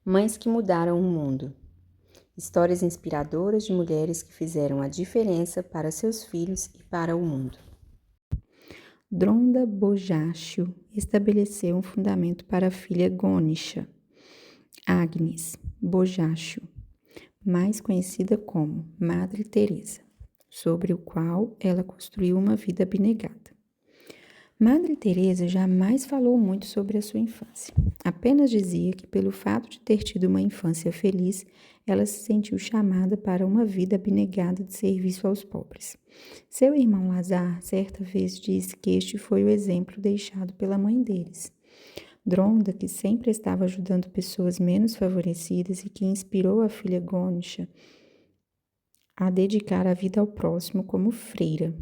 Mães que mudaram o mundo. Histórias inspiradoras de mulheres que fizeram a diferença para seus filhos e para o mundo. Dronda Bojácio estabeleceu um fundamento para a filha Gônica, Agnes Bojácio, mais conhecida como Madre Teresa, sobre o qual ela construiu uma vida abnegada. Madre Teresa jamais falou muito sobre a sua infância. Apenas dizia que, pelo fato de ter tido uma infância feliz, ela se sentiu chamada para uma vida abnegada de serviço aos pobres. Seu irmão Lazar, certa vez, disse que este foi o exemplo deixado pela mãe deles. Dronda, que sempre estava ajudando pessoas menos favorecidas e que inspirou a filha Gônica a dedicar a vida ao próximo como freira.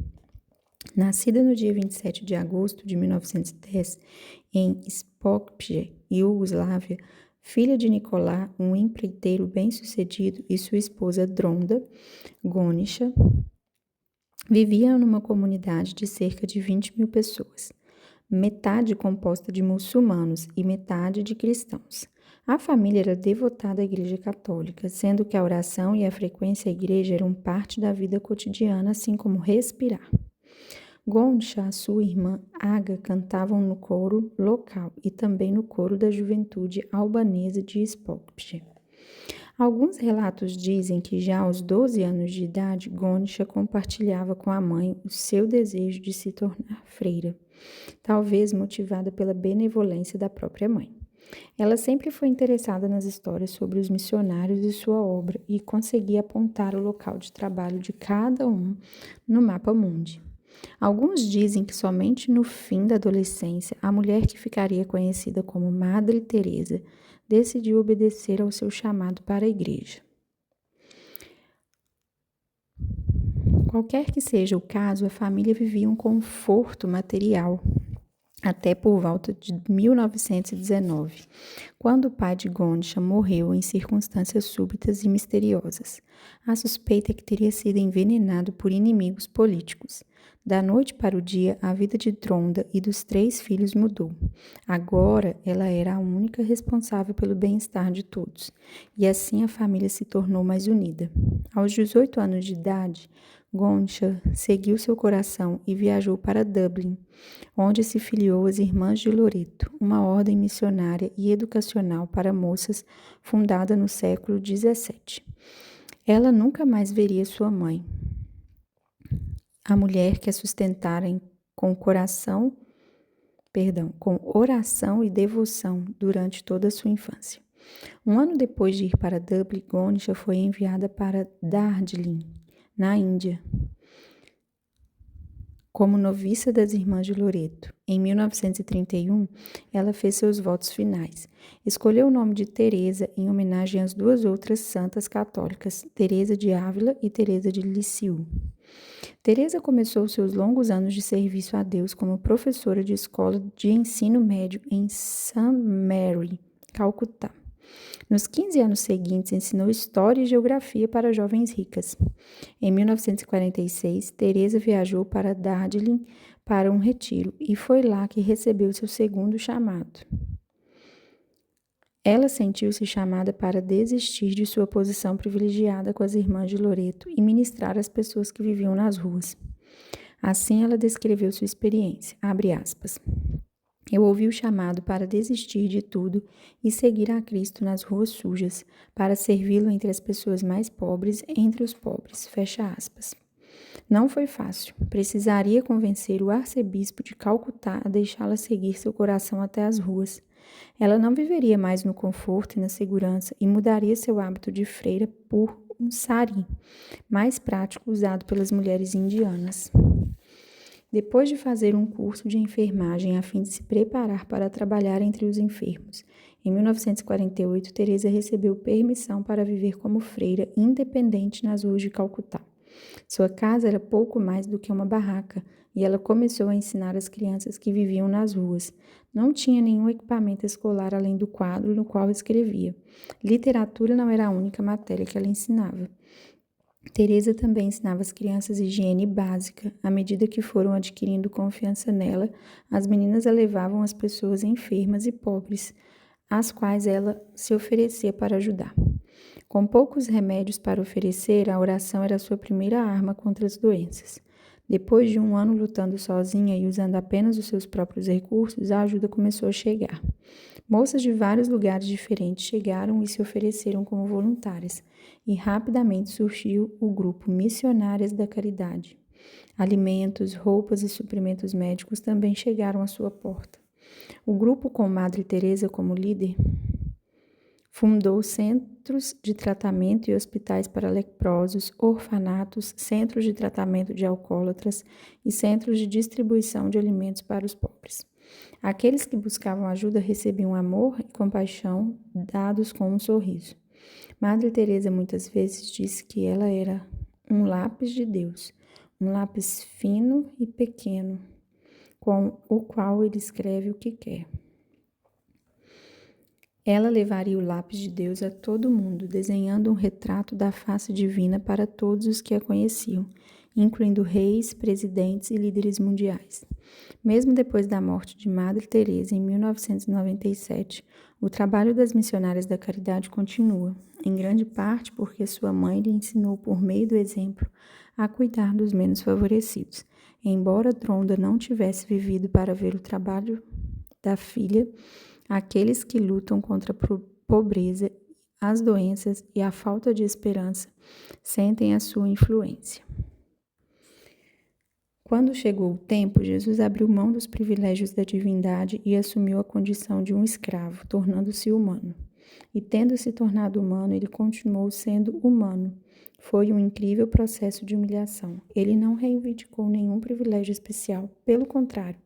Nascida no dia 27 de agosto de 1910 em Skopje, Iugoslávia, filha de Nicolá, um empreiteiro bem-sucedido, e sua esposa Dronda Gônica, vivia numa comunidade de cerca de 20 mil pessoas, metade composta de muçulmanos e metade de cristãos. A família era devotada à Igreja Católica, sendo que a oração e a frequência à igreja eram parte da vida cotidiana, assim como respirar. Gônica, sua irmã Aga, cantavam no coro local e também no coro da juventude albanesa de Skopje. Alguns relatos dizem que já aos 12 anos de idade, Gônica compartilhava com a mãe o seu desejo de se tornar freira, talvez motivada pela benevolência da própria mãe. Ela sempre foi interessada nas histórias sobre os missionários e sua obra e conseguia apontar o local de trabalho de cada um no mapa mundi. Alguns dizem que somente no fim da adolescência, a mulher que ficaria conhecida como Madre Teresa decidiu obedecer ao seu chamado para a igreja. Qualquer que seja o caso, a família vivia um conforto material até por volta de 1919, quando o pai de Gônica morreu em circunstâncias súbitas e misteriosas. A suspeita é que teria sido envenenado por inimigos políticos. Da noite para o dia, a vida de Dronda e dos 3 filhos mudou. Agora, ela era a única responsável pelo bem-estar de todos, e assim a família se tornou mais unida. Aos 18 anos de idade, Gônica seguiu seu coração e viajou para Dublin, onde se filiou às Irmãs de Loreto, uma ordem missionária e educacional para moças fundada no século XVII. Ela nunca mais veria sua mãe, a mulher que a sustentara com oração e devoção durante toda a sua infância. Um ano depois de ir para Dublin, Gônica foi enviada para Darjeeling, na Índia, como noviça das Irmãs de Loreto. Em 1931, ela fez seus votos finais. Escolheu o nome de Teresa em homenagem às 2 outras santas católicas, Teresa de Ávila e Teresa de Lisieux. Teresa começou seus longos anos de serviço a Deus como professora de escola de ensino médio em St. Mary, Calcutá. Nos 15 anos seguintes, ensinou História e Geografia para jovens ricas. Em 1946, Teresa viajou para Darjeeling para um retiro e foi lá que recebeu seu segundo chamado. Ela sentiu-se chamada para desistir de sua posição privilegiada com as Irmãs de Loreto e ministrar às pessoas que viviam nas ruas. Assim, ela descreveu sua experiência, abre aspas. Eu ouvi o chamado para desistir de tudo e seguir a Cristo nas ruas sujas, para servi-lo entre as pessoas mais pobres, entre os pobres. Fecha aspas. Não foi fácil. Precisaria convencer o arcebispo de Calcutá a deixá-la seguir seu coração até as ruas. Ela não viveria mais no conforto e na segurança e mudaria seu hábito de freira por um sari, mais prático usado pelas mulheres indianas. Depois de fazer um curso de enfermagem a fim de se preparar para trabalhar entre os enfermos, em 1948, Teresa recebeu permissão para viver como freira independente nas ruas de Calcutá. Sua casa era pouco mais do que uma barraca e ela começou a ensinar as crianças que viviam nas ruas. Não tinha nenhum equipamento escolar além do quadro no qual escrevia. Literatura não era a única matéria que ela ensinava. Teresa também ensinava as crianças higiene básica. À medida que foram adquirindo confiança nela, as meninas a levavam às pessoas enfermas e pobres às quais ela se oferecia para ajudar. Com poucos remédios para oferecer, a oração era sua primeira arma contra as doenças. Depois de um ano lutando sozinha e usando apenas os seus próprios recursos, a ajuda começou a chegar. Moças de vários lugares diferentes chegaram e se ofereceram como voluntárias, e rapidamente surgiu o grupo Missionárias da Caridade. Alimentos, roupas e suprimentos médicos também chegaram à sua porta. O grupo, com Madre Teresa como líder, fundou centros de tratamento e hospitais para leprosos, orfanatos, centros de tratamento de alcoólatras e centros de distribuição de alimentos para os pobres. Aqueles que buscavam ajuda recebiam amor e compaixão dados com um sorriso. Madre Teresa muitas vezes disse que ela era um lápis de Deus, um lápis fino e pequeno, com o qual ele escreve o que quer. Ela levaria o lápis de Deus a todo mundo, desenhando um retrato da face divina para todos os que a conheciam, incluindo reis, presidentes e líderes mundiais. Mesmo depois da morte de Madre Teresa em 1997, o trabalho das missionárias da caridade continua, em grande parte porque sua mãe lhe ensinou por meio do exemplo a cuidar dos menos favorecidos. Embora Tronda não tivesse vivido para ver o trabalho da filha, aqueles que lutam contra a pobreza, as doenças e a falta de esperança sentem a sua influência. Quando chegou o tempo, Jesus abriu mão dos privilégios da divindade e assumiu a condição de um escravo, tornando-se humano. E tendo se tornado humano, ele continuou sendo humano. Foi um incrível processo de humilhação. Ele não reivindicou nenhum privilégio especial. Pelo contrário,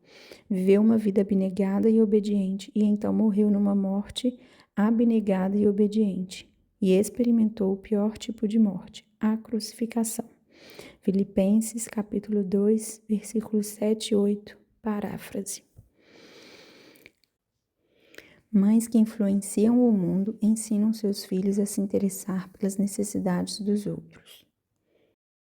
viveu uma vida abnegada e obediente e então morreu numa morte abnegada e obediente. E experimentou o pior tipo de morte, a crucificação. Filipenses, capítulo 2, versículos 7 e 8, paráfrase. Mães que influenciam o mundo ensinam seus filhos a se interessar pelas necessidades dos outros.